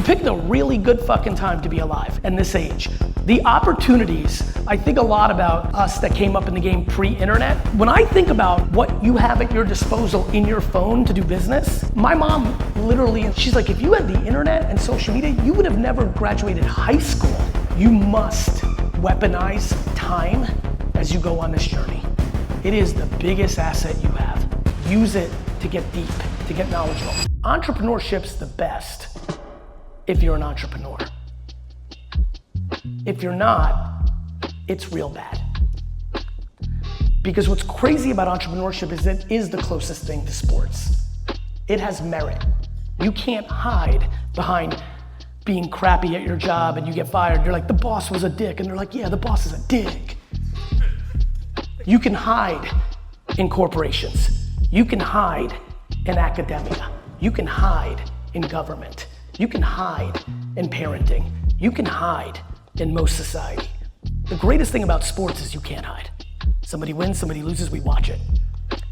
picked a really good fucking time to be alive in this age. The opportunities, I think a lot about us that came up in the game pre-internet. When I think about what you have at your disposal in your phone to do business, my mom literally, she's like, if you had the internet and social media, you would have never graduated high school. You must weaponize time as you go on this journey. It is the biggest asset you have. Use it to get deep, to get knowledgeable. Entrepreneurship's the best if you're an entrepreneur. If you're not, it's real bad. Because what's crazy about entrepreneurship is it is the closest thing to sports. It has merit. You can't hide behind being crappy at your job and you get fired. You're like, the boss was a dick. And they're like, yeah, the boss is a dick. You can hide in corporations. You can hide in academia. You can hide in government. You can hide in parenting. You can hide in most society. The greatest thing about sports is you can't hide. Somebody wins, somebody loses, we watch it.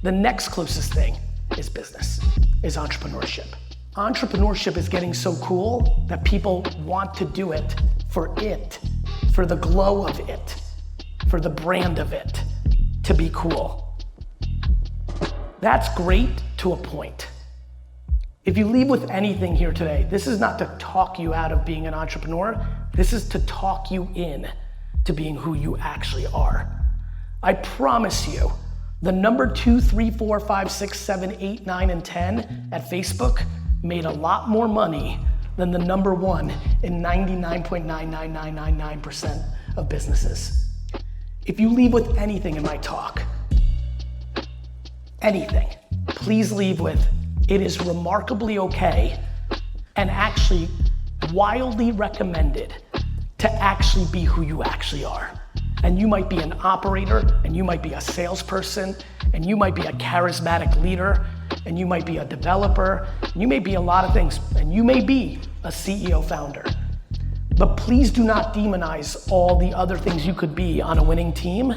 The next closest thing is business, is entrepreneurship. Entrepreneurship is getting so cool that people want to do it, for the glow of it, for the brand of it, to be cool. That's great to a point. If you leave with anything here today, this is not to talk you out of being an entrepreneur. This is to talk you in to being who you actually are. I promise you, the number 2, 3, 4, 5, 6, 7, 8, 9, and 10 at Facebook made a lot more money than the number 1 in 99.99999% of businesses. If you leave with anything in my talk, anything, please leave with, it is remarkably okay and actually wildly recommended to actually be who you actually are. And you might be an operator, and you might be a salesperson, and you might be a charismatic leader, and you might be a developer, and you may be a lot of things, and you may be a CEO founder. But please do not demonize all the other things you could be on a winning team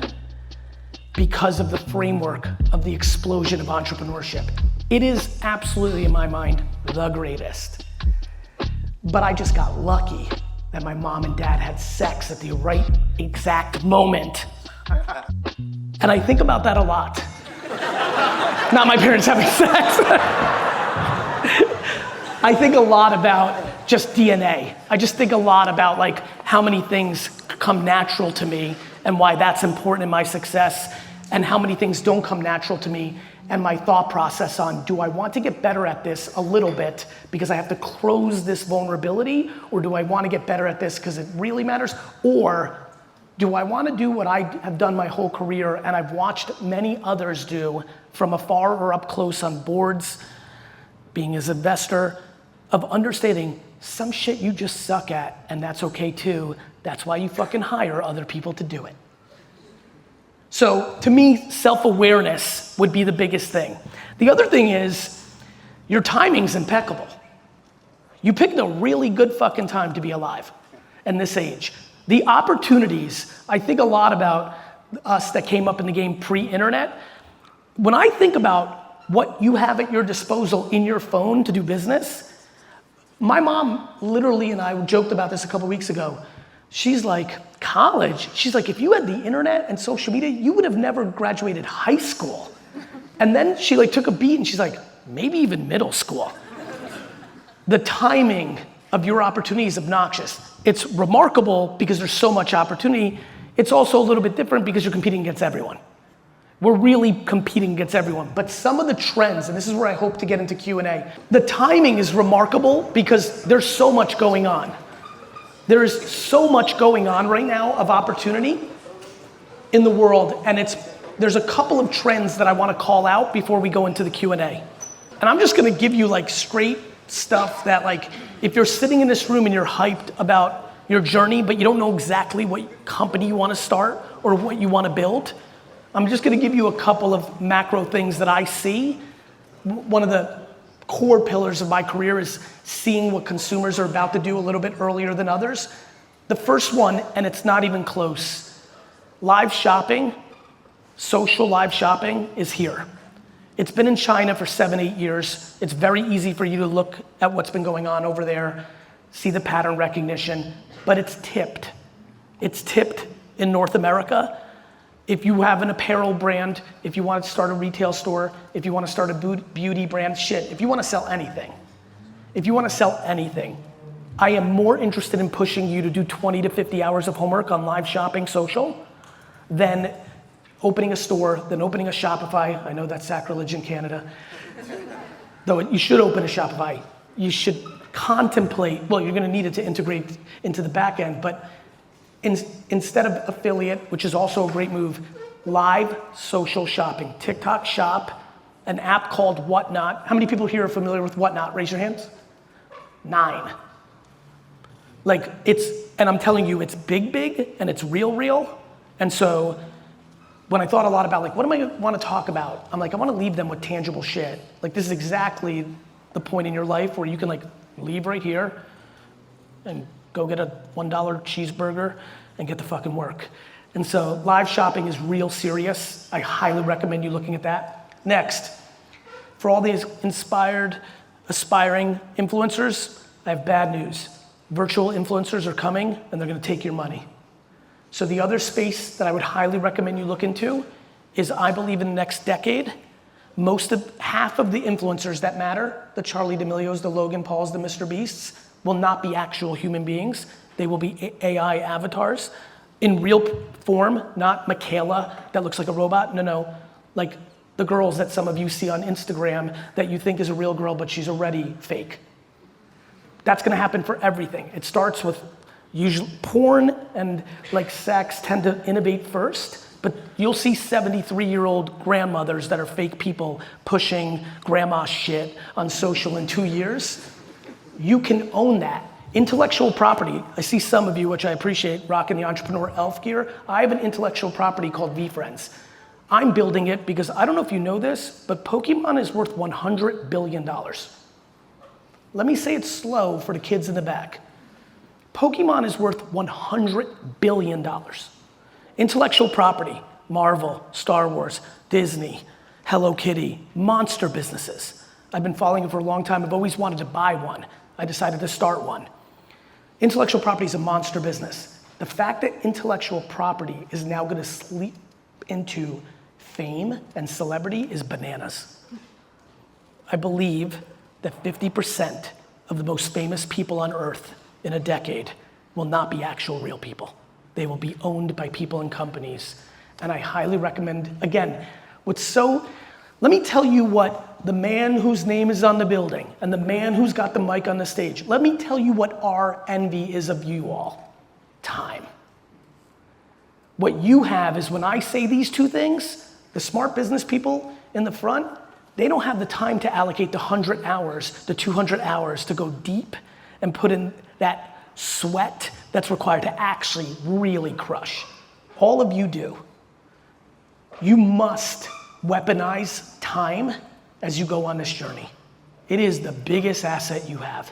because of the framework of the explosion of entrepreneurship. It is absolutely, in my mind, the greatest. But I just got lucky that my mom and dad had sex at the right exact moment. And I think about that a lot. Not my parents having sex. I think a lot about just DNA. I just think a lot about like how many things come natural to me and why that's important in my success, and how many things don't come natural to me, and my thought process on, do I want to get better at this a little bit because I have to close this vulnerability, or do I want to get better at this because it really matters, or do I want to do what I have done my whole career and I've watched many others do from afar or up close on boards, being as an investor, of understanding some shit you just suck at, and that's okay too. That's why you fucking hire other people to do it. So to me, self-awareness would be the biggest thing. The other thing is, your timing's impeccable. You picked a really good fucking time to be alive in this age. The opportunities, I think a lot about us that came up in the game pre-internet. When I think about what you have at your disposal in your phone to do business, my mom literally, and I joked about this a couple weeks ago, she's like, college? She's like, if you had the internet and social media, you would have never graduated high school. And then she like took a beat and she's like, maybe even middle school. The timing of your opportunity is obnoxious. It's remarkable because there's so much opportunity. It's also a little bit different because you're competing against everyone. We're really competing against everyone. But some of the trends, and this is where I hope to get into Q&A, the timing is remarkable because there's so much going on. There is so much going on right now of opportunity in the world, and there's a couple of trends that I want to call out before we go into the Q&A. And I'm just gonna give you like straight stuff that like, if you're sitting in this room and you're hyped about your journey, but you don't know exactly what company you want to start or what you want to build, I'm just gonna give you a couple of macro things that I see. One of the core pillars of my career is seeing what consumers are about to do a little bit earlier than others. The first one, and it's not even close, live shopping, social live shopping is here. It's been in China for 7-8 years. It's very easy for you to look at what's been going on over there. see the pattern recognition, but it's tipped. It's tipped in North America. If you have an apparel brand, if you want to start a retail store, if you want to start a beauty brand, shit, if you want to sell anything, I am more interested in pushing you to do 20 to 50 hours of homework on live shopping social than opening a store, than opening a Shopify. I know that's sacrilege in Canada. Though you should open a Shopify. You should contemplate, well, you're gonna need it to integrate into the back end, but instead of affiliate, which is also a great move, live social shopping. TikTok Shop, an app called Whatnot. How many people here are familiar with Whatnot? Raise your hands. 9. Like and I'm telling you, it's big, and it's real. And so when I thought a lot about like, what am I wanna talk about? I'm like, I wanna leave them with tangible shit. Like this is exactly the point in your life where you can like leave right here and go get a $1 cheeseburger and get to fucking work. And so live shopping is real serious. I highly recommend you looking at that. Next, for all these inspired, aspiring influencers, I have bad news. Virtual influencers are coming and they're gonna take your money. So the other space that I would highly recommend you look into is I believe in the next decade, half of the influencers that matter, the Charli D'Amelio's, the Logan Pauls, the Mr. Beasts, will not be actual human beings. They will be AI avatars in real form, not Michaela that looks like a robot. No, like the girls that some of you see on Instagram that you think is a real girl, but she's already fake. That's gonna happen for everything. It starts with usually porn and like sex tend to innovate first, but you'll see 73-year-old grandmothers that are fake people pushing grandma shit on social in 2 years. You can own that. Intellectual property, I see some of you, which I appreciate, rocking the entrepreneur elf gear. I have an intellectual property called VeeFriends. I'm building it because I don't know if you know this, but Pokemon is worth $100 billion. Let me say it slow for the kids in the back. Pokemon is worth $100 billion. Intellectual property, Marvel, Star Wars, Disney, Hello Kitty, monster businesses. I've been following it for a long time. I've always wanted to buy one. I decided to start one. Intellectual property is a monster business. The fact that intellectual property is now gonna sleep into fame and celebrity is bananas. I believe that 50% of the most famous people on earth in a decade will not be actual real people. They will be owned by people and companies. And I highly recommend, again, let me tell you what the man whose name is on the building and the man who's got the mic on the stage, let me tell you what our envy is of you all. Time. What you have is when I say these two things, the smart business people in the front, they don't have the time to allocate the 100 hours, the 200 hours to go deep and put in that sweat that's required to actually really crush. All of you do. You must weaponize time as you go on this journey. It is the biggest asset you have.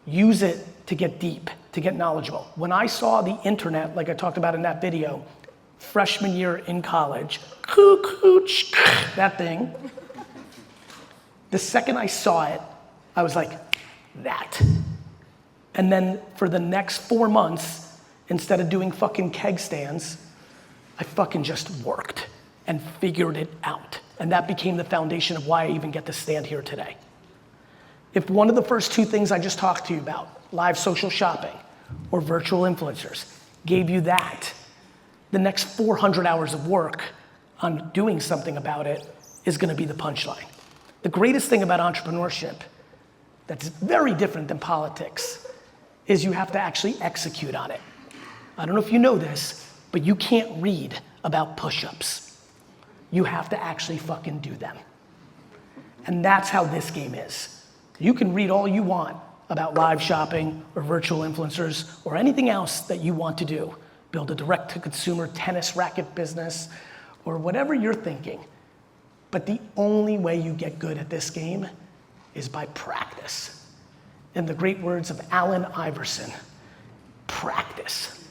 Use it to get deep, to get knowledgeable. When I saw the internet, like I talked about in that video, freshman year in college, that thing, the second I saw it, I was like, that. And then for the next 4 months, instead of doing fucking keg stands, I fucking just worked and figured it out. And that became the foundation of why I even get to stand here today. If one of the first 2 things I just talked to you about, live social shopping or virtual influencers, gave you that, the next 400 hours of work on doing something about it is gonna be the punchline. The greatest thing about entrepreneurship that's very different than politics is you have to actually execute on it. I don't know if you know this, but you can't read about push-ups. You have to actually fucking do them. And that's how this game is. You can read all you want about live shopping or virtual influencers or anything else that you want to do. Build a direct-to-consumer tennis racket business or whatever you're thinking. But the only way you get good at this game is by practice. In the great words of Allen Iverson, practice.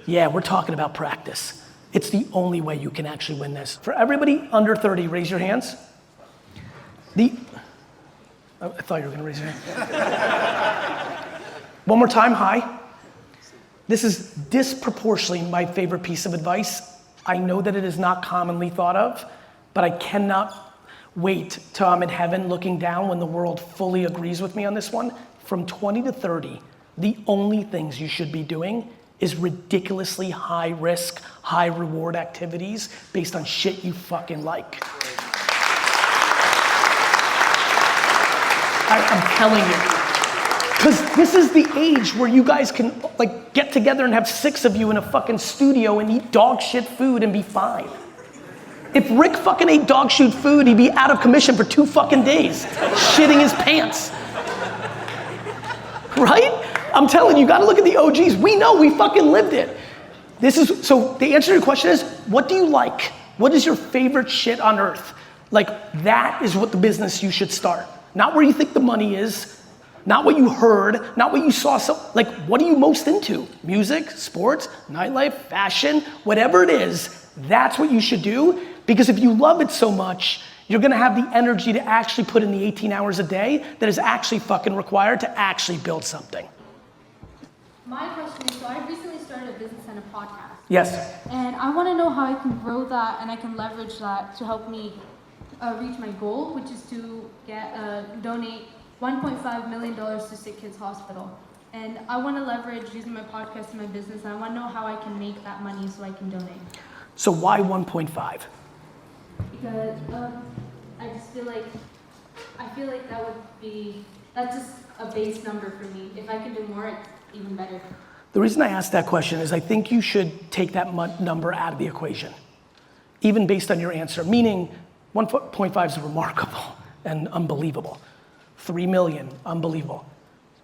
Yeah, we're talking about practice. It's the only way you can actually win this. For everybody under 30, raise your hands. I thought you were gonna raise your hand. One more time, hi. This is disproportionately my favorite piece of advice. I know that it is not commonly thought of, but I cannot wait till I'm in heaven looking down when the world fully agrees with me on this one. From 20 to 30, the only things you should be doing is ridiculously high risk, high reward activities based on shit you fucking like. I'm telling you. Because this is the age where you guys can like get together and have 6 of you in a fucking studio and eat dog shit food and be fine. If Rick fucking ate dog shit food, he'd be out of commission for 2 fucking days, shitting his pants. Right? I'm telling you, you gotta look at the OGs. We know, we fucking lived it. So the answer to your question is, what do you like? What is your favorite shit on earth? Like, that is what the business you should start. Not where you think the money is, not what you heard, not what you saw, like what are you most into? Music, sports, nightlife, fashion, whatever it is, that's what you should do, because if you love it so much, you're gonna have the energy to actually put in the 18 hours a day that is actually fucking required to actually build something. My question is, so I recently started a business and a podcast. Yes. And I wanna know how I can grow that and I can leverage that to help me reach my goal, which is to donate $1.5 million to Sick Kids Hospital. And I want to leverage using my podcast in my business, and I want to know how I can make that money so I can donate. So why 1.5? Because I just feel like, that's just a base number for me. If I can do more, it's even better. The reason I asked that question is I think you should take that number out of the equation, even based on your answer, meaning 1.5 is remarkable and unbelievable. 3 million, unbelievable.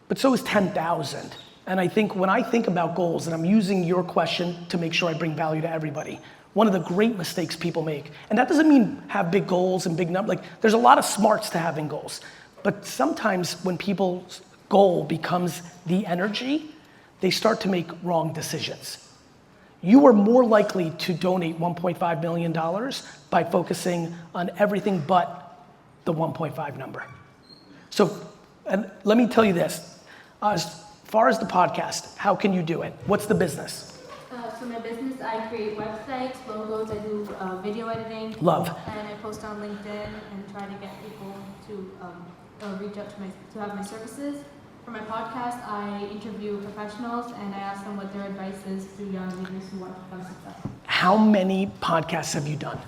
But so is 10,000. And I think when I think about goals, and I'm using your question to make sure I bring value to everybody, one of the great mistakes people make, and that doesn't mean have big goals and big numbers, like there's a lot of smarts to having goals. But sometimes when people's goal becomes the energy, they start to make wrong decisions. You are more likely to donate $1.5 million by focusing on everything but the 1.5 number. So, and let me tell you this, as far as the podcast, how can you do it? What's the business? So my business, I create websites, logos, I do video editing. Love. And I post on LinkedIn and try to get people to reach out to have my services. For my podcast, I interview professionals and I ask them what their advice is to young leaders who want to become successful. How many podcasts have you done?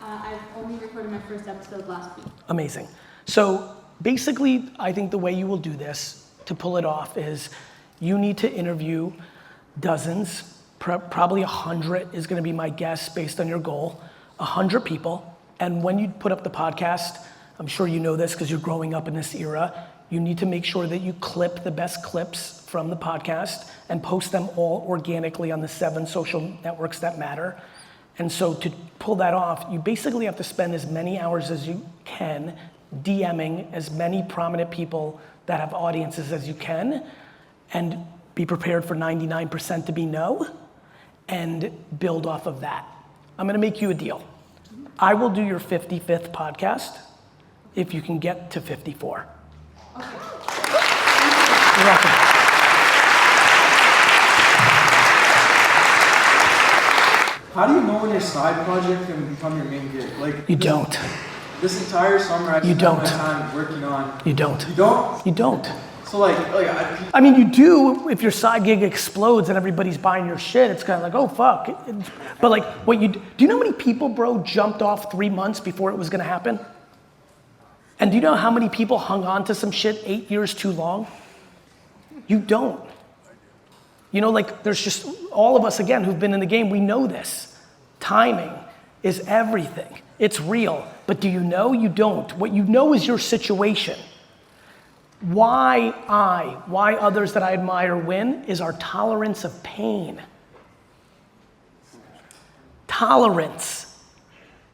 I've only recorded my first episode last week. Amazing. So basically, I think the way you will do this to pull it off is you need to interview dozens, probably 100 is gonna be my guess based on your goal, 100 people. And when you put up the podcast, I'm sure you know this because you're growing up in this era, you need to make sure that you clip the best clips from the podcast and post them all organically on the 7 social networks that matter. And so to pull that off, you basically have to spend as many hours as you can DMing as many prominent people that have audiences as you can, and be prepared for 99% to be no, and build off of that. I'm gonna make you a deal. I will do your 55th podcast if you can get to 54. Okay. You're welcome. How do you know when your side project can become your main gig? Like You don't. This entire summer I spent my time working on. You don't. You don't? You don't. So I mean, you do if your side gig explodes and everybody's buying your shit. It's kind of like, oh fuck. But like, what do you know how many people, bro, jumped off 3 months before it was gonna happen? And do you know how many people hung on to some shit 8 years too long? You don't. You know, like there's just all of us again who've been in the game. We know this. Timing is everything. It's real. But do you know? You don't. What you know is your situation. Why others that I admire win is our tolerance of pain. Tolerance.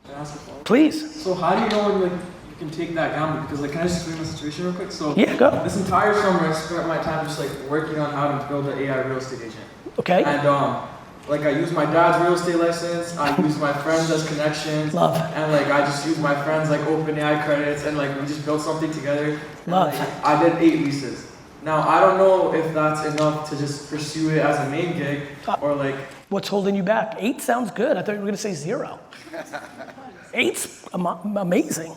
Can I ask a follow-up? Please. So how do you know when you can take that down? Because can I just explain the situation real quick? So Yeah, go. This entire summer I spent my time just working on how to build an AI real estate agent. Okay. And I use my dad's real estate license, I use my friends as connections. Love. And I just use my friends open AI credits and we just built something together. Love. And, I did 8 leases. Now, I don't know if that's enough to just pursue it as a main gig, or like... What's holding you back? 8 sounds good. I thought you were gonna say 0. 8's amazing,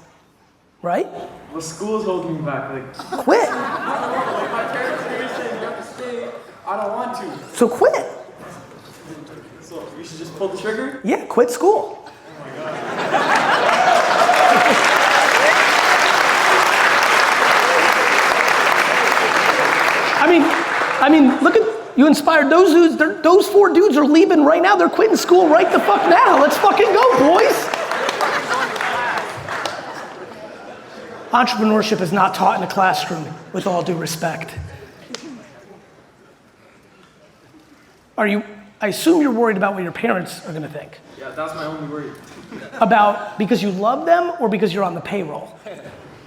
right? Well, school's holding me back, like... Quit. Like, my parents are always saying you have to stay. I don't want to. So quit. So, we should just pull the trigger? Yeah, quit school. Oh my God. I mean, look at, you inspired those dudes, those 4 dudes are leaving right now. They're quitting school right the fuck now. Let's fucking go, boys. Entrepreneurship is not taught in a classroom, with all due respect. I assume you're worried about what your parents are gonna think. Yeah, that's my only worry. About, because you love them or because you're on the payroll?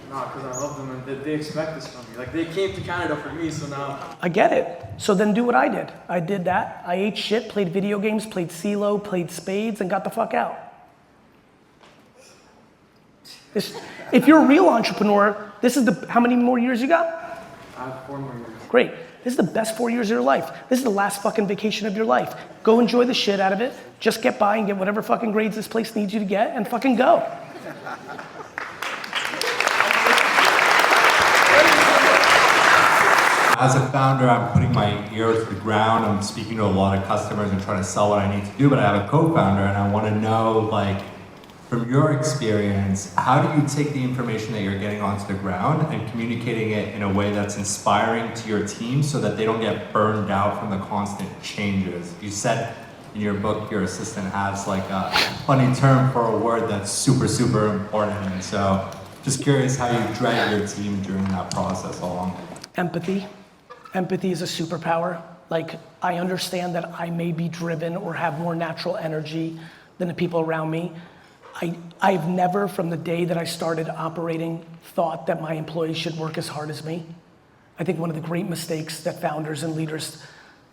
Nah, because I love them and they expect this from me. Like, they came to Canada for me, so now... I get it. So then do what I did. I did that. I ate shit, played video games, played CeeLo, played spades, and got the fuck out. If you're a real entrepreneur, this is how many more years you got? I have 4 more years. Great. This is the best 4 years of your life. This is the last fucking vacation of your life. Go enjoy the shit out of it. Just get by and get whatever fucking grades this place needs you to get and fucking go. As a founder, I'm putting my ear to the ground. I'm speaking to a lot of customers and trying to sell what I need to do, but I have a co-founder and I want to know, like, from your experience, how do you take the information that you're getting onto the ground and communicating it in a way that's inspiring to your team so that they don't get burned out from the constant changes? You said in your book, your assistant has like a funny term for a word that's super, super important. And so just curious how you drag your team during that process along. Empathy. Empathy is a superpower. Like, I understand that I may be driven or have more natural energy than the people around me. I've never, from the day that I started operating, thought that my employees should work as hard as me. I think one of the great mistakes that founders and leaders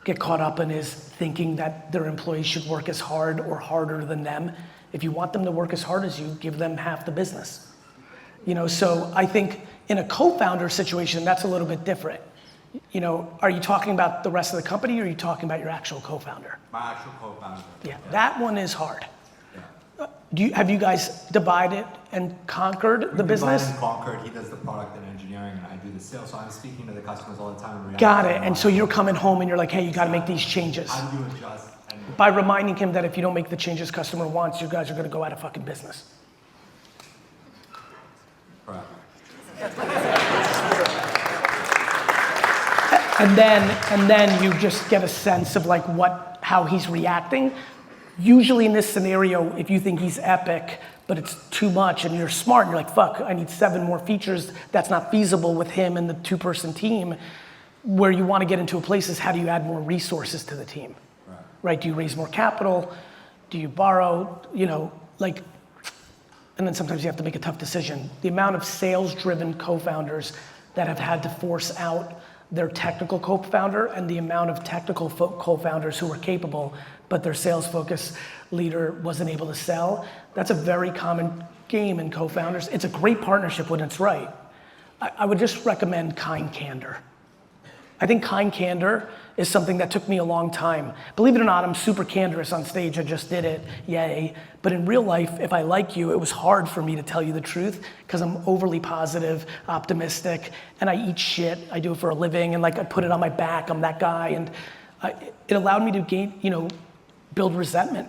get caught up in is thinking that their employees should work as hard or harder than them. If you want them to work as hard as you, give them half the business. You know, so I think in a co-founder situation, that's a little bit different. You know, are you talking about the rest of the company or are you talking about your actual co-founder? My actual co-founder. Yeah, that one is hard. Have you guys divided and conquered the business? Divided and conquered. He does the product and engineering and I do the sales. So I'm speaking to the customers all the time. Got it. And so you're coming home and you're like, hey, you got to make these changes. How do you adjust? By reminding him that if you don't make the changes customer wants, you guys are going to go out of fucking business. Correct. And then you just get a sense of like how he's reacting. Usually in this scenario, if you think he's epic, but it's too much and you're smart and you're like, fuck, I need 7 more features, that's not feasible with him and the 2-person team. Where you want to get into a place is how do you add more resources to the team? Right? Do you raise more capital? Do you borrow? You know, like, and then sometimes you have to make a tough decision. The amount of sales-driven co-founders that have had to force out their technical co-founder and the amount of technical co-founders who were capable, but their sales focus leader wasn't able to sell. That's a very common game in co-founders. It's a great partnership when it's right. I would just recommend kind candor. I think kind candor is something that took me a long time. Believe it or not, I'm super candorous on stage, I just did it, yay. But in real life, if I like you, it was hard for me to tell you the truth because I'm overly positive, optimistic, and I eat shit, I do it for a living, and like I put it on my back, I'm that guy, and it allowed me to gain, build resentment,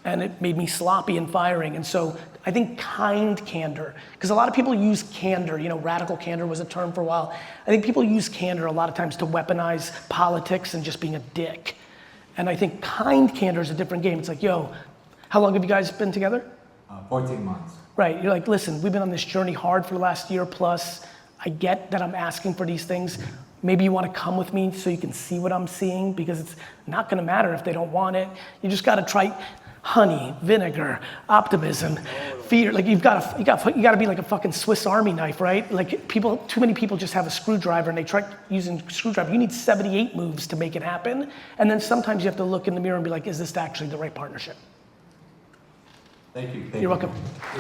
and it made me sloppy and firing, and so I think kind candor, because a lot of people use candor, radical candor was a term for a while. I think people use candor a lot of times to weaponize politics and just being a dick. And I think kind candor is a different game. It's like, yo, how long have you guys been together? 14 months. Right, you're like, listen, we've been on this journey hard for the last year plus. I get that I'm asking for these things. Maybe you want to come with me so you can see what I'm seeing because it's not going to matter if they don't want it. You just got to try honey, vinegar, optimism, fear. Like you got to be like a fucking Swiss Army knife, right? Like too many people just have a screwdriver and they try using a screwdriver. You need 78 moves to make it happen. And then sometimes you have to look in the mirror and be like, is this actually the right partnership? Thank you. You're welcome.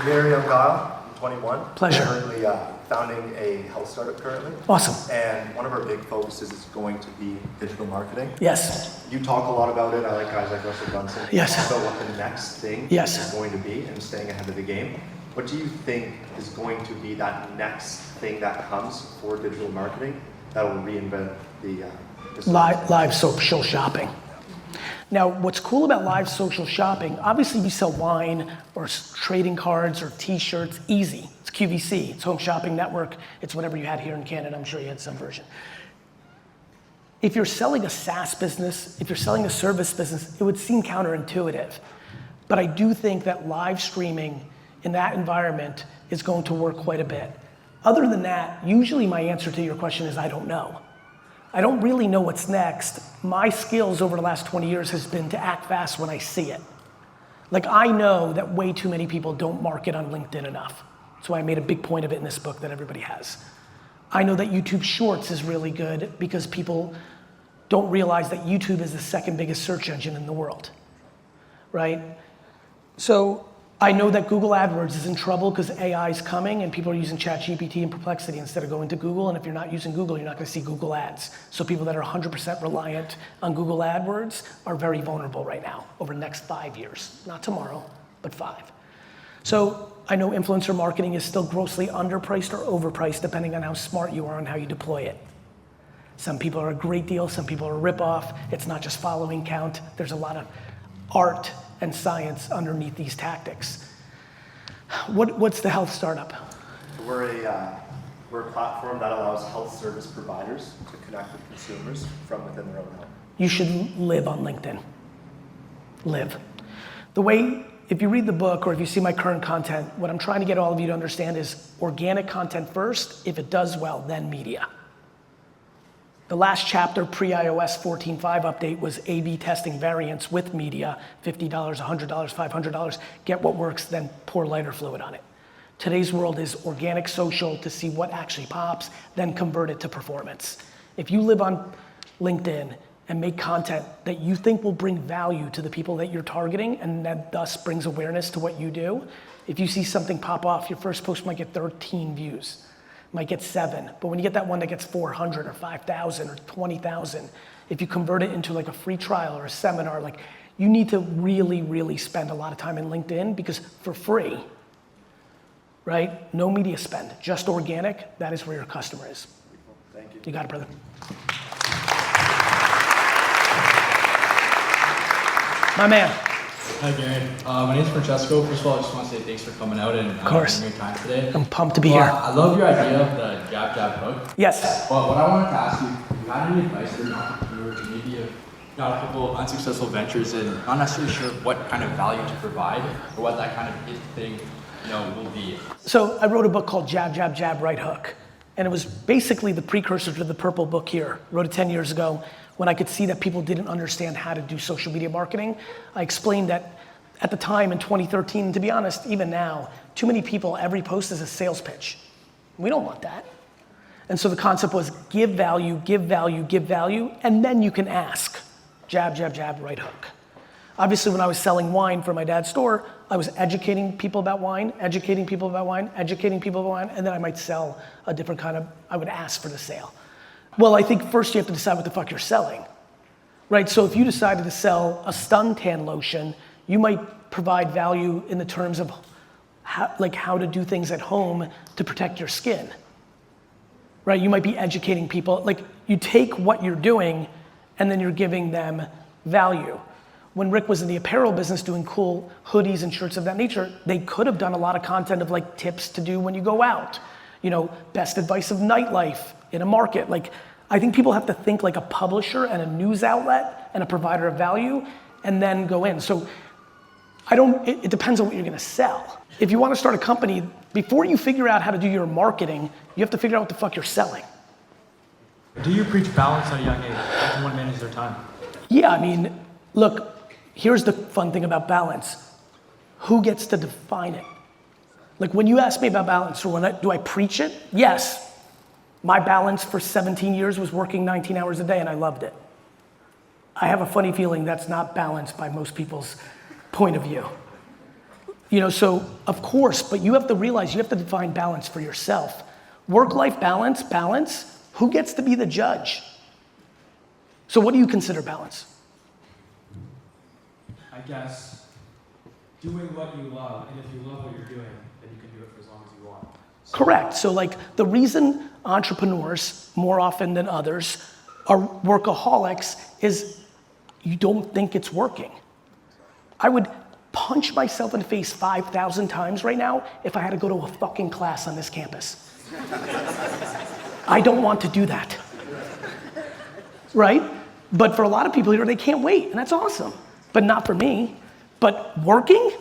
Gary, I'm Kyle. I'm 21. Pleasure. Currently founding a health startup currently. Awesome. And one of our big focuses is going to be digital marketing. Yes. You talk a lot about it. I like guys like Russell Brunson. Yes. About what the next thing Yes. is going to be and staying ahead of the game. What do you think is going to be that next thing that comes for digital marketing that will reinvent the Live social shopping. Now, what's cool about live social shopping, obviously you sell wine or trading cards or t-shirts, easy. It's QVC, it's Home Shopping Network, it's whatever you had here in Canada, I'm sure you had some version. If you're selling a SaaS business, if you're selling a service business, it would seem counterintuitive. But I do think that live streaming in that environment is going to work quite a bit. Other than that, usually my answer to your question is I don't know. I don't really know what's next. My skills over the last 20 years has been to act fast when I see it. Like I know that way too many people don't market on LinkedIn enough. That's why I made a big point of it in this book that everybody has. I know that YouTube Shorts is really good because people don't realize that YouTube is the second biggest search engine in the world, right? So I know that Google AdWords is in trouble because AI is coming and people are using ChatGPT and Perplexity instead of going to Google, and if you're not using Google, you're not gonna see Google ads. So people that are 100% reliant on Google AdWords are very vulnerable right now over the next 5 years. Not tomorrow, but 5. So I know influencer marketing is still grossly underpriced or overpriced depending on how smart you are and how you deploy it. Some people are a great deal, some people are a ripoff. It's not just following count. There's a lot of art and science underneath these tactics. What's the health startup? We're a platform that allows health service providers to connect with consumers from within their own health. You should live on LinkedIn. Live. The way, if you read the book or if you see my current content, what I'm trying to get all of you to understand is organic content first. If it does well, then media. The last chapter pre-iOS 14.5 update was A/B testing variants with media, $50, $100, $500, get what works, then pour lighter fluid on it. Today's world is organic social to see what actually pops, then convert it to performance. If you live on LinkedIn and make content that you think will bring value to the people that you're targeting and that thus brings awareness to what you do, if you see something pop off, your first post might get 13 views. Might get 7, but when you get that one that gets 400 or 5,000 or 20,000, if you convert it into like a free trial or a seminar, like you need to really, really spend a lot of time in LinkedIn because for free, right? No media spend, just organic, that is where your customer is. Thank you. You got it, brother. My man. Hi, Gary. My name's Francesco. First of all, I just want to say thanks for coming out and giving your time today. I'm pumped to be here. I love your idea of the jab, jab, hook. Yes. But what I wanted to ask you, if you had any advice for an entrepreneur who maybe have got a couple unsuccessful ventures and not necessarily sure what kind of value to provide or what that kind of hit thing, will be? So I wrote a book called Jab, Jab, Jab, Right Hook. And it was basically the precursor to the purple book here. Wrote it 10 years ago. When I could see that people didn't understand how to do social media marketing, I explained that at the time in 2013, and to be honest, even now, too many people, every post is a sales pitch. We don't want that. And so the concept was give value, give value, give value, and then you can ask. Jab, jab, jab, right hook. Obviously, when I was selling wine for my dad's store, I was educating people about wine, educating people about wine, educating people about wine, and then I might sell a different kind of, I would ask for the sale. Well, I think first you have to decide what the fuck you're selling, right? So if you decided to sell a suntan lotion, you might provide value in the terms of how to do things at home to protect your skin, right? You might be educating people. Like you take what you're doing and then you're giving them value. When Rick was in the apparel business doing cool hoodies and shirts of that nature, they could have done a lot of content of like tips to do when you go out, best advice of nightlife in a market. Like, I think people have to think like a publisher and a news outlet and a provider of value and then go in. So it depends on what you're gonna sell. If you wanna start a company, before you figure out how to do your marketing, you have to figure out what the fuck you're selling. Do you preach balance at a young age? How can one manage their time? Yeah, I mean, look, here's the fun thing about balance. Who gets to define it? Like when you ask me about balance, or do I preach it? Yes. My balance for 17 years was working 19 hours a day and I loved it. I have a funny feeling that's not balanced by most people's point of view. So of course, but you have to realize you have to define balance for yourself. Work-life balance, who gets to be the judge? So what do you consider balance? I guess doing what you love, and if you love what you're doing, then you can do it for as long as you want. Correct. So like the reason entrepreneurs, more often than others, are workaholics is you don't think it's working. I would punch myself in the face 5,000 times right now if I had to go to a fucking class on this campus. I don't want to do that. Right? But for a lot of people here, they can't wait, and that's awesome. But not for me. But working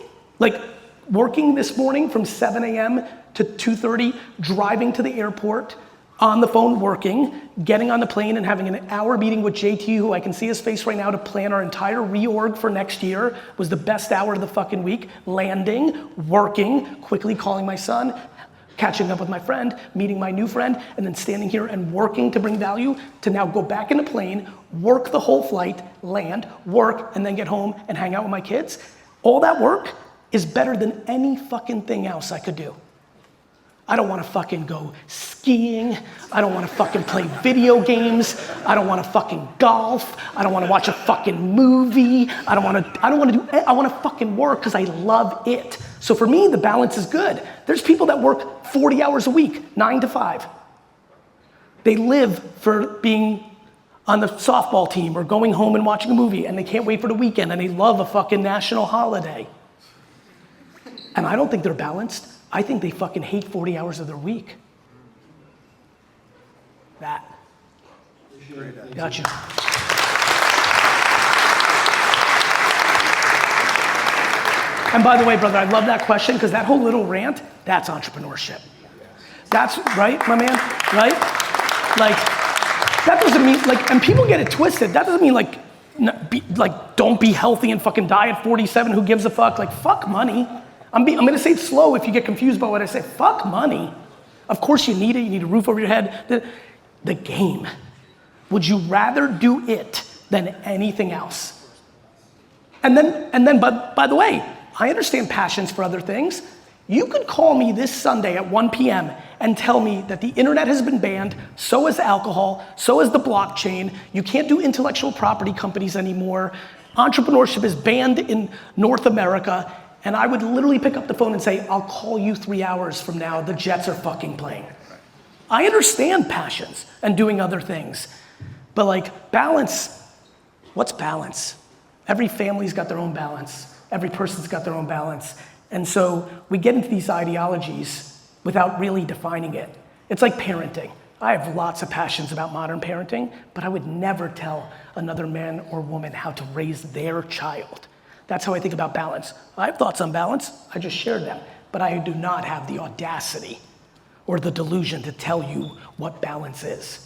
this morning from 7 a.m. to 2:30, driving to the airport, on the phone working, getting on the plane and having an hour meeting with JT, who I can see his face right now, to plan our entire reorg for next year, was the best hour of the fucking week. Landing, working, quickly calling my son, catching up with my friend, meeting my new friend, and then standing here and working to bring value, to now go back in the plane, work the whole flight, land, work, and then get home and hang out with my kids. All that work is better than any fucking thing else I could do. I don't wanna fucking go skiing. I don't wanna fucking play video games. I don't wanna fucking golf. I don't wanna watch a fucking movie. I wanna fucking work because I love it. So for me, the balance is good. There's people that work 40 hours a week, 9 to 5. They live for being on the softball team or going home and watching a movie, and they can't wait for the weekend, and they love a fucking national holiday. And I don't think they're balanced. I think they fucking hate 40 hours of their week. That. Gotcha. And by the way, brother, I love that question, because that whole little rant, that's entrepreneurship. That's, right, my man, right? Like, that doesn't mean, like, and people get it twisted. That doesn't mean like don't be healthy and fucking die at 47, who gives a fuck? Like, fuck money. I'm gonna say it slow if you get confused by what I say. Fuck money. Of course you need it, you need a roof over your head. The game. Would you rather do it than anything else? And then, by the way, I understand passions for other things. You could call me this Sunday at 1 p.m. and tell me that the internet has been banned, so is alcohol, so is the blockchain, you can't do intellectual property companies anymore, entrepreneurship is banned in North America, and I would literally pick up the phone and say, I'll call you 3 hours from now, the Jets are fucking playing. I understand passions and doing other things, but like balance, what's balance? Every family's got their own balance. Every person's got their own balance. And so we get into these ideologies without really defining it. It's like parenting. I have lots of passions about modern parenting, but I would never tell another man or woman how to raise their child. That's how I think about balance. I have thoughts on balance, I just shared them, but I do not have the audacity or the delusion to tell you what balance is.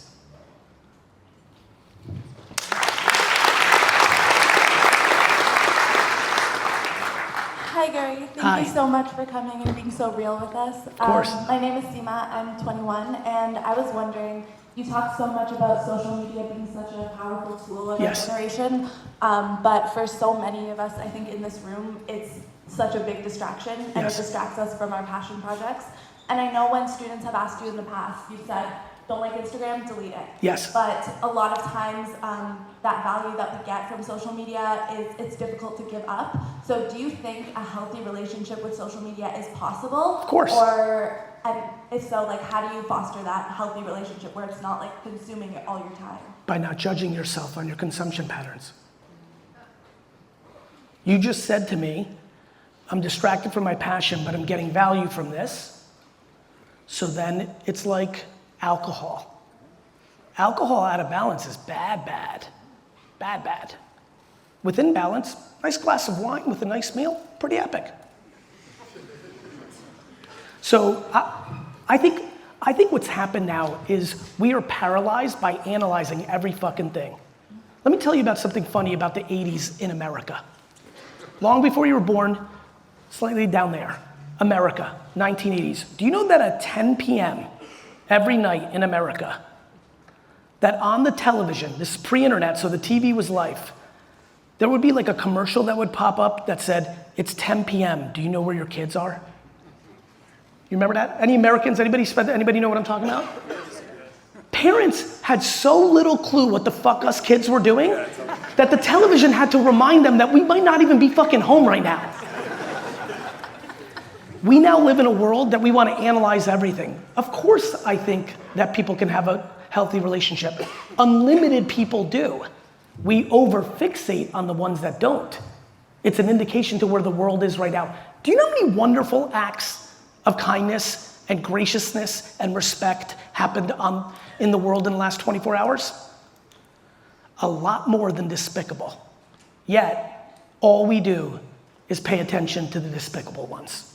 Hi Gary, thank you so much for coming and being so real with us. Of course. My name is Seema, I'm 21, and I was wondering, you talked so much about social media being such a powerful tool of our generation, but for so many of us, I think in this room, it's such a big distraction, and it distracts us from our passion projects. And I know when students have asked you in the past, you've said, don't like Instagram, delete it. Yes. But a lot of times, that value that we get from social media it's difficult to give up. So do you think a healthy relationship with social media is possible? Of course. Or, and if so, like, how do you foster that healthy relationship where it's not like consuming it all your time? By not judging yourself on your consumption patterns. You just said to me, I'm distracted from my passion, but I'm getting value from this. So then it's like alcohol. Alcohol out of balance is bad, bad. Bad, bad. Within balance, nice glass of wine with a nice meal, pretty epic. So I think what's happened now is we are paralyzed by analyzing every fucking thing. Let me tell you about something funny about the 80s in America. Long before you were born, slightly down there, America, 1980s. Do you know that at 10 p.m. every night in America, that on the television, this is pre-internet, so the TV was live, there would be like a commercial that would pop up that said, it's 10 p.m., do you know where your kids are? You remember that? Any Americans, anybody know what I'm talking about? Parents had so little clue what the fuck us kids were doing that the television had to remind them that we might not even be fucking home right now. We now live in a world that we want to analyze everything. Of course, I think that people can have a healthy relationship. Unlimited people do. We over-fixate on the ones that don't. It's an indication to where the world is right now. Do you know how many wonderful acts of kindness and graciousness and respect happened in the world in the last 24 hours? A lot more than despicable. Yet, all we do is pay attention to the despicable ones.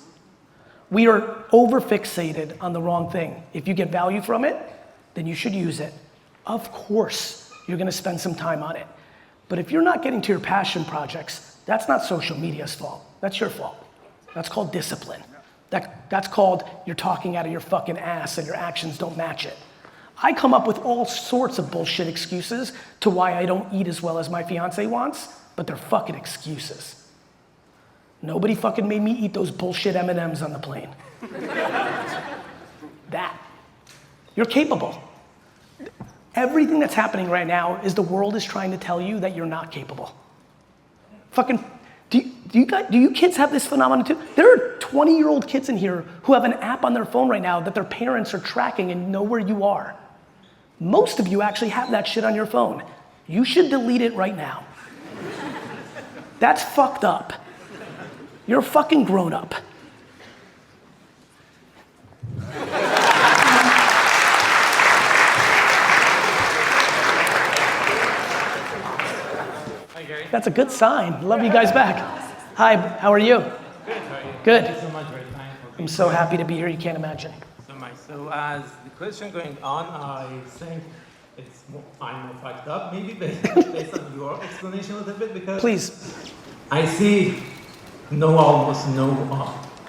We are over-fixated on the wrong thing. If you get value from it, then you should use it. Of course, you're gonna spend some time on it. But if you're not getting to your passion projects, that's not social media's fault. That's your fault. That's called discipline. That's called you're talking out of your fucking ass and your actions don't match it. I come up with all sorts of bullshit excuses to why I don't eat as well as my fiance wants, but they're fucking excuses. Nobody fucking made me eat those bullshit M&Ms on the plane. That. You're capable. Everything that's happening right now is the world is trying to tell you that you're not capable. Fucking, do you kids have this phenomenon too? There are 20-year-old kids in here who have an app on their phone right now that their parents are tracking and know where you are. Most of you actually have that shit on your phone. You should delete it right now. That's fucked up. You're a fucking grown up. Hi, Gary. That's a good sign. Love you guys back. Hi, how are you? Good, how are you? Good. Thank you so much for your time. I'm so happy to be here, you can't imagine. So much. So as the question going on, I think I'm more fucked up, maybe based on your explanation a little bit, because Please. I see almost no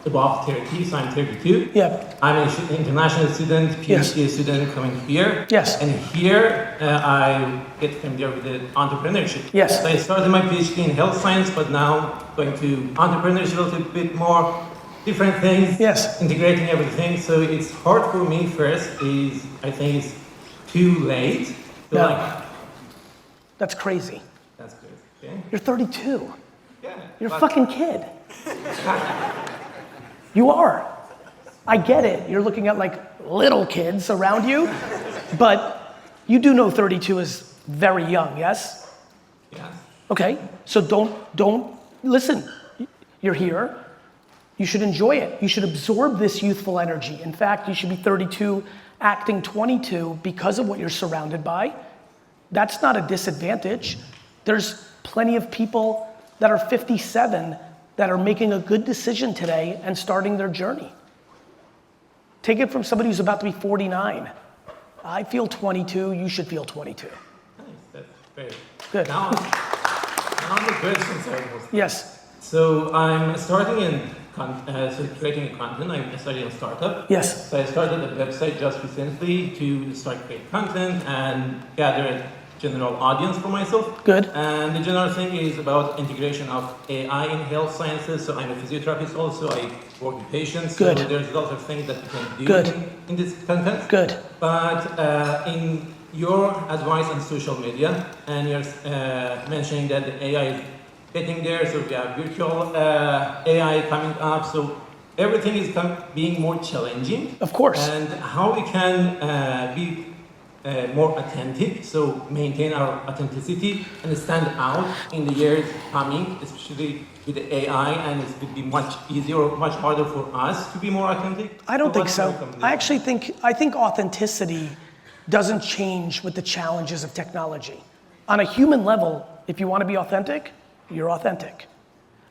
above 30, so I'm 32. Yeah. I'm an international student, PhD student coming here. Yes. And here I get familiar with the entrepreneurship. Yes. So I started my PhD in health science, but now going to entrepreneurship a little bit more, different things. Yes. Integrating everything. So it's hard for me first I think it's too late. So No. That's crazy. That's good. Okay. You're 32. Yeah. You're a fucking kid. You are. I get it. You're looking at like little kids around you, but you do know 32 is very young, yes? Yeah. Okay, so don't listen. You're here. You should enjoy it. You should absorb this youthful energy. In fact, you should be 32 acting 22 because of what you're surrounded by. That's not a disadvantage. There's plenty of people that are 57 that are making a good decision today and starting their journey. Take it from somebody who's about to be 49. I feel 22, you should feel 22. Nice, that's great. Good. Now the question side. Yes. So I'm starting in creating a content. I'm studying a startup. Yes. So I started a website just recently to start creating content and gather a general audience for myself. Good. And the general thing is about integration of AI in health sciences. So I'm a physiotherapist also. I work with patients. Good. So there's lots of things that you can do Good. in this content. Good. But in your advice on social media, and you're mentioning that the AI is getting there, so we have virtual AI coming up, so everything is being more challenging. Of course. And how we can be more authentic, so maintain our authenticity and stand out in the years coming, especially with the AI, and it would be much easier or much harder for us to be more authentic? I don't think so. I think authenticity doesn't change with the challenges of technology. On a human level, if you want to be authentic, you're authentic.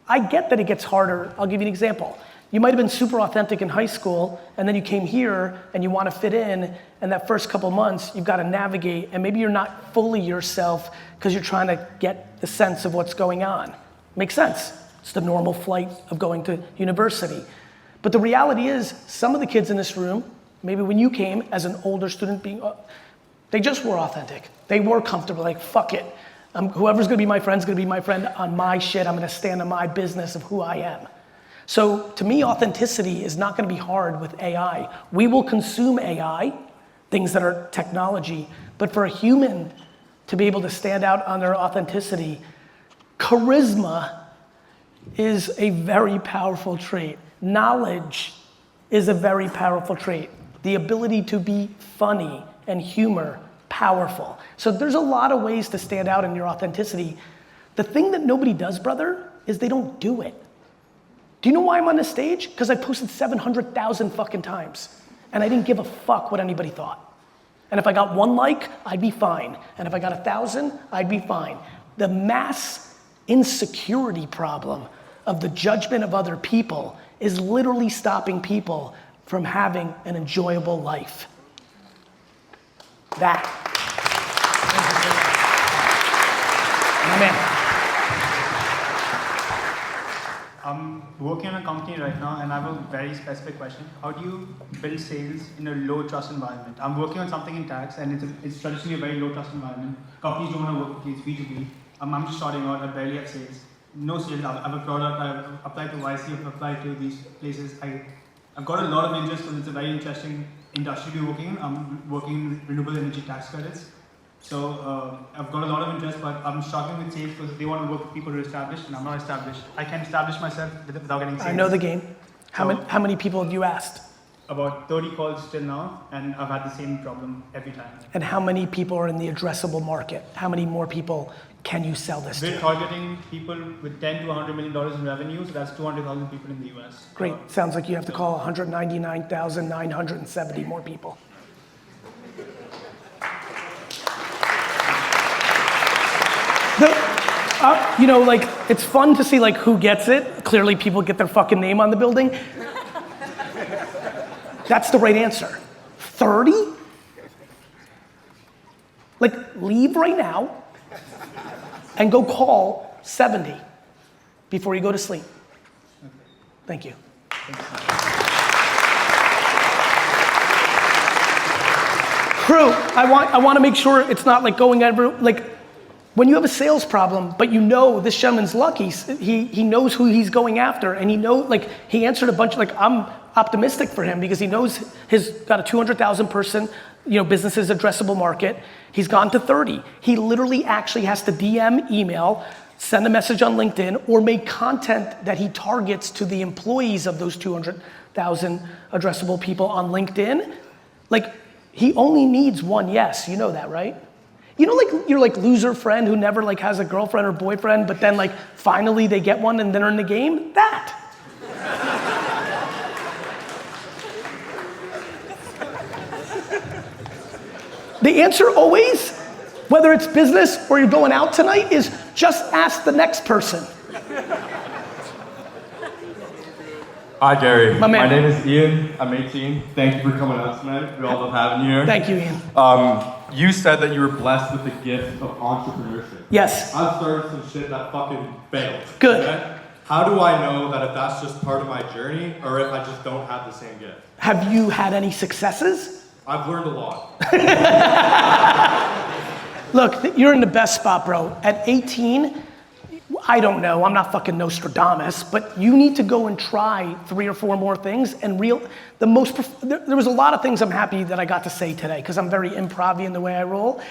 I get that it gets harder. I'll give you an example. You might have been super authentic in high school, and then you came here and you want to fit in, and that first couple months you've got to navigate, and maybe you're not fully yourself because you're trying to get the sense of what's going on. Makes sense. It's the normal flight of going to university. But the reality is, some of the kids in this room, maybe when you came as an older student, they just were authentic. They were comfortable, like, fuck it. Whoever's gonna be my friend's gonna be my friend on my shit. I'm gonna stand on my business of who I am. So to me, authenticity is not gonna be hard with AI. We will consume AI, things that are technology, but for a human to be able to stand out on their authenticity, charisma is a very powerful trait. Knowledge is a very powerful trait. The ability to be funny and humor, powerful. So there's a lot of ways to stand out in your authenticity. The thing that nobody does, brother, is they don't do it. Do you know why I'm on this stage? Because I posted 700,000 fucking times, and I didn't give a fuck what anybody thought. And if I got 1 like, I'd be fine. And if I got 1,000, I'd be fine. The mass insecurity problem of the judgment of other people is literally stopping people from having an enjoyable life. That. My man. I'm working on a company right now and I have a very specific question. How do you build sales in a low trust environment? I'm working on something in tax and it's traditionally a very low trust environment. Companies don't want to work with you, it's B2B. I'm just starting out, I barely have sales. No sales, I have a product, I've applied to YC, I've applied to these places. I've got a lot of interest because it's a very interesting industry to be working in. I'm working in renewable energy tax credits. So I've got a lot of interest, but I'm struggling with sales because they want to work with people who are established, and I'm not established. I can't establish myself without getting sales. I know the game. How many people have you asked? About 30 calls till now, and I've had the same problem every time. And how many people are in the addressable market? How many more people can you sell this to? We're targeting people with $10 to $100 million in revenue, so that's 200,000 people in the US. Great. Sounds like you have to call 199,970 more people. You know, like, it's fun to see like who gets it. Clearly people get their fucking name on the building. That's the right answer. 30? Like, leave right now and go call 70 before you go to sleep. Thank you. Crew, I want to make sure it's not like going over, like, when you have a sales problem, but you know this gentleman's lucky, he knows who he's going after, and he answered a bunch of, like, I'm optimistic for him because he knows he's got a 200,000 person, business's addressable market. He's gone to 30. He literally actually has to DM, email, send a message on LinkedIn, or make content that he targets to the employees of those 200,000 addressable people on LinkedIn. Like, he only needs one yes, you know that, right? You know, like, your like loser friend who never like has a girlfriend or boyfriend, but then like finally they get one and they're in the game? That. The answer always, whether it's business or you're going out tonight, is just ask the next person. Hi Gary, my name is Ian, I'm 18. Thank you for coming out tonight. We all love having you here. Thank you, Ian. You said that you were blessed with the gift of entrepreneurship. Yes. I've started some shit that fucking failed. Good. Okay? How do I know that if that's just part of my journey or if I just don't have the same gift? Have you had any successes? I've learned a lot. Look, you're in the best spot, bro. At 18, I don't know, I'm not fucking Nostradamus, but you need to go and try 3 or 4 more things and there was a lot of things I'm happy that I got to say today because I'm very improv-y in the way I roll.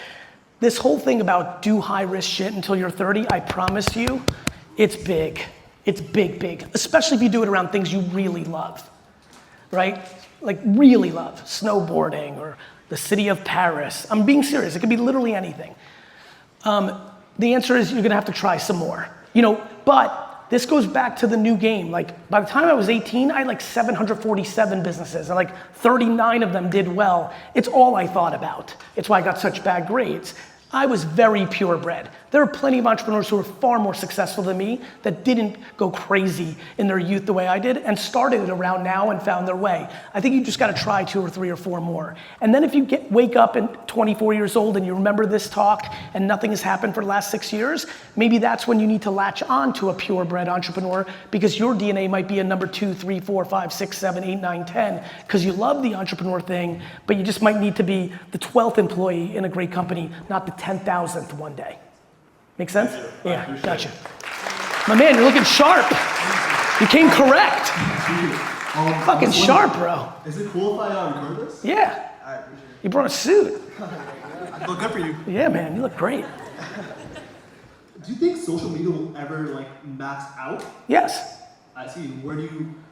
This whole thing about do high risk shit until you're 30, I promise you, it's big. It's big, big. Especially if you do it around things you really love, right? Like really love, snowboarding or the city of Paris. I'm being serious, it could be literally anything. The answer is you're gonna have to try some more. But this goes back to the new game. Like, by the time I was 18, I had like 747 businesses and like 39 of them did well. It's all I thought about. It's why I got such bad grades. I was very purebred. There are plenty of entrepreneurs who are far more successful than me that didn't go crazy in their youth the way I did and started it around now and found their way. I think you just gotta try 2 or 3 or 4 more. And then if you wake up at 24 years old and you remember this talk and nothing has happened for the last 6 years, maybe that's when you need to latch on to a purebred entrepreneur because your DNA might be a number 2, 3, 4, 5, 6, 7, 8, 9, 10 because you love the entrepreneur thing, but you just might need to be the 12th employee in a great company, not the 10,000th one day. Make sense? Yeah, gotcha. My man, you're looking sharp. You came correct. Fucking sharp, bro. Is it cool if I record this? Yeah. I appreciate it. You brought a suit. I look good for you. Yeah, man, you look great. Do you think social media will ever like max out? Yes. I see.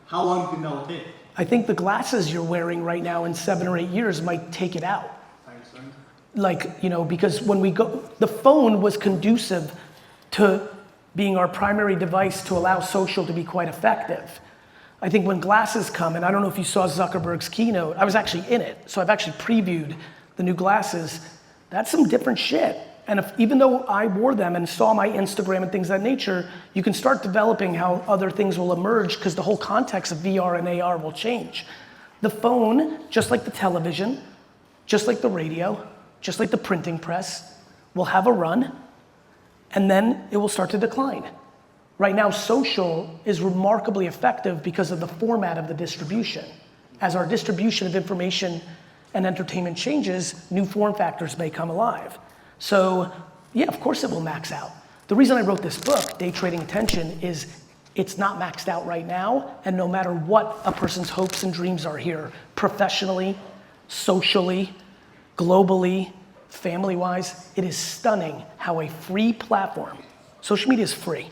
How long do you think that will take? I think the glasses you're wearing right now in 7 or 8 years might take it out. Like, you know, because when we go, the phone was conducive to being our primary device to allow social to be quite effective. I think when glasses come, and I don't know if you saw Zuckerberg's keynote, I was actually in it, so I've actually previewed the new glasses. That's some different shit. And even though I wore them and saw my Instagram and things of that nature, you can start developing how other things will emerge because the whole context of VR and AR will change. The phone, just like the television, just like the radio, just like the printing press, will have a run, and then it will start to decline. Right now, social is remarkably effective because of the format of the distribution. As our distribution of information and entertainment changes, new form factors may come alive. So, yeah, of course it will max out. The reason I wrote this book, Day Trading Attention, is it's not maxed out right now, and no matter what a person's hopes and dreams are here, professionally, socially, globally, family-wise, it is stunning how a free platform, social media is free.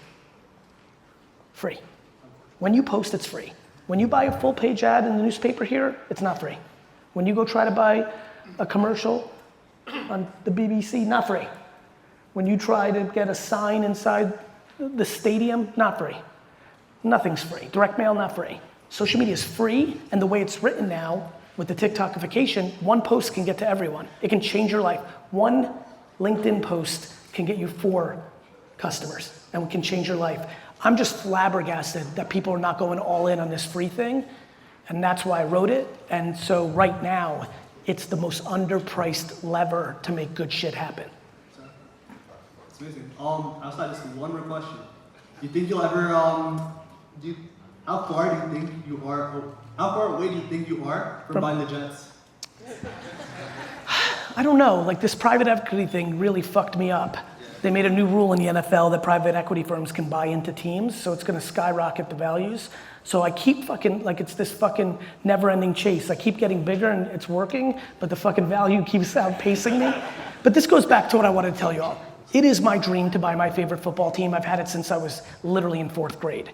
Free. When you post, it's free. When you buy a full page ad in the newspaper here, it's not free. When you go try to buy a commercial on the BBC, not free. When you try to get a sign inside the stadium, not free. Nothing's free. Direct mail, not free. Social media is free, and the way it's written now, with the TikTokification, one post can get to everyone. It can change your life. One LinkedIn post can get you 4 customers, and it can change your life. I'm just flabbergasted that people are not going all in on this free thing, and that's why I wrote it. And so right now, it's the most underpriced lever to make good shit happen. It's amazing. Outside, just one more question. Do you think you'll ever, how far do you think you are, how far away do you think you are from buying the Jets? I don't know, like this private equity thing really fucked me up. They made a new rule in the NFL that private equity firms can buy into teams, so it's gonna skyrocket the values. So I keep fucking, like it's this fucking never-ending chase. I keep getting bigger and it's working, but the fucking value keeps outpacing me. But this goes back to what I wanted to tell you all. It is my dream to buy my favorite football team. I've had it since I was literally in 4th grade.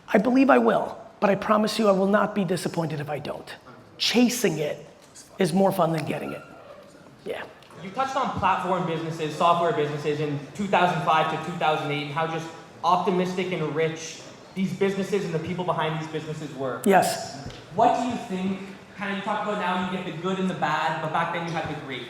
I believe I will, but I promise you I will not be disappointed if I don't. Chasing it is more fun than getting it. Yeah. You touched on platform businesses, software businesses in 2005 to 2008 and how just optimistic and rich these businesses and the people behind these businesses were. Yes. What do you think, kind of you talk about now you get the good and the bad, but back then you had the great.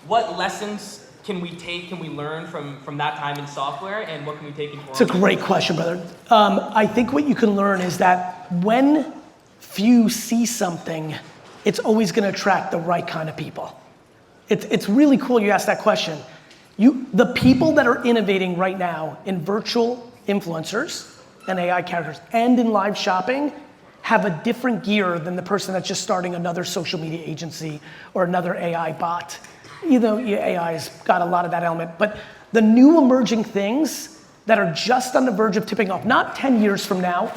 What lessons can we take, can we learn from that time in software, and what can we take into? It's a great question, brother. I think what you can learn is that when few see something, it's always gonna attract the right kind of people. It's really cool you asked that question. The people that are innovating right now in virtual influencers and AI characters and in live shopping have a different gear than the person that's just starting another social media agency or another AI bot. You know, AI's got a lot of that element, but the new emerging things that are just on the verge of tipping off, not 10 years from now.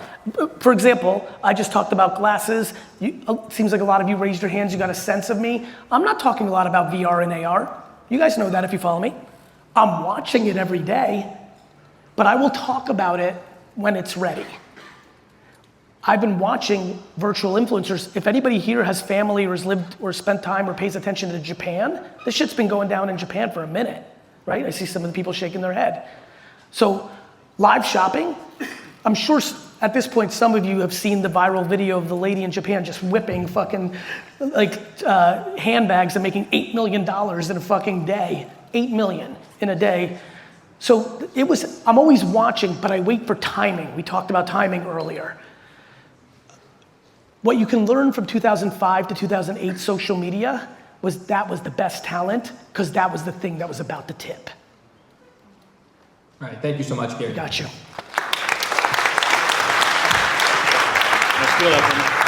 For example, I just talked about glasses. It seems like a lot of you raised your hands, you got a sense of me. I'm not talking a lot about VR and AR. You guys know that if you follow me. I'm watching it every day, but I will talk about it when it's ready. I've been watching virtual influencers. If anybody here has family or has lived or spent time or pays attention to Japan, this shit's been going down in Japan for a minute, right? I see some of the people shaking their head. So live shopping, I'm sure at this point some of you have seen the viral video of the lady in Japan just whipping fucking handbags and making $8 million in a fucking day. 8 million in a day. So I'm always watching, but I wait for timing. We talked about timing earlier. What you can learn from 2005 to 2008 social media was the best talent, because that was the thing that was about to tip. All right, thank you so much, Gary. Got you. Let's do it.